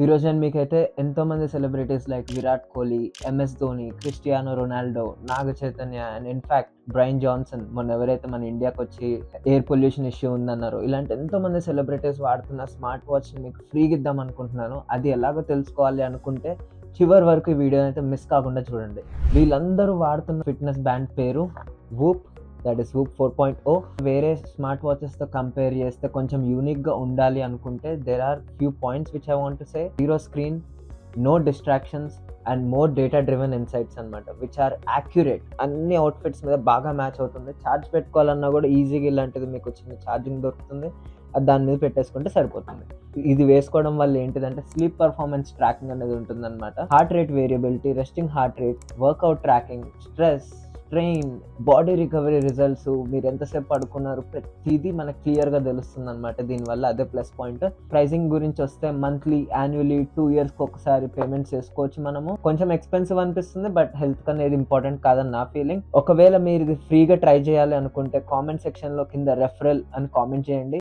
ఈరోజు నేను మీకైతే ఎంతోమంది celebrities like Virat Kohli, MS Dhoni, Cristiano Ronaldo, Naga Chaitanya and in fact brain Johnson మొన్న ఎవరైతే మన ఇండియాకి వచ్చి ఎయిర్ పొల్యూషన్ ఇష్యూ ఉందన్నారో, ఇలాంటి ఎంతోమంది సెలబ్రిటీస్ వాడుతున్న స్మార్ట్ వాచ్ని మీకు ఫ్రీగా ఇద్దాం అనుకుంటున్నాను. అది ఎలాగో తెలుసుకోవాలి అనుకుంటే చివరి వరకు ఈ వీడియో అయితే మిస్ కాకుండా చూడండి. వీళ్ళందరూ వాడుతున్న ఫిట్నెస్ బ్యాండ్ పేరు వూప్, దట్ ఈస్ వూప్ 4.0. వేరే స్మార్ట్ వాచెస్తో కంపేర్ చేస్తే కొంచెం యూనిక్గా ఉండాలి అనుకుంటే there are few points which I want to say. Zero screen, no distractions and more data driven insights అనమాట, విచ్ ఆర్ యాక్యురేట్. అన్ని అవుట్ఫిట్స్ మీద బాగా మ్యాచ్ అవుతుంది. ఛార్జ్ పెట్టుకోవాలన్నా కూడా ఈజీగా ఇలాంటిది మీకు చిన్న ఛార్జింగ్ దొరుకుతుంది, అది దాని మీద పెట్టేసుకుంటే సరిపోతుంది. ఇది వేసుకోవడం వల్ల ఏంటిదంటే స్లీప్ పర్ఫార్మెన్స్ ట్రాకింగ్ అనేది ఉంటుందన్నమాట. Heart rate variability, resting heart rate, workout tracking, stress, strain, body recovery results, మీరు ఎంతసేపు పడుకున్నారు ప్రతిదీ మనకు క్లియర్గా తెలుస్తుంది అనమాట. దీనివల్ల అదే ప్లస్ పాయింట్. ప్రైసింగ్ గురించి వస్తే మంత్లీ, యాన్యువల్లీ, 2 yearsకి ఒకసారి పేమెంట్స్ చేసుకోవచ్చు మనము. కొంచెం ఎక్స్పెన్సివ్ అనిపిస్తుంది, బట్ హెల్త్ అనేది ఇంపార్టెంట్ కాదని నా ఫీలింగ్. ఒకవేళ మీరు ఇది ఫ్రీగా ట్రై చేయాలి అనుకుంటే కామెంట్ సెక్షన్లో కింద రెఫరల్ అని కామెంట్ చేయండి.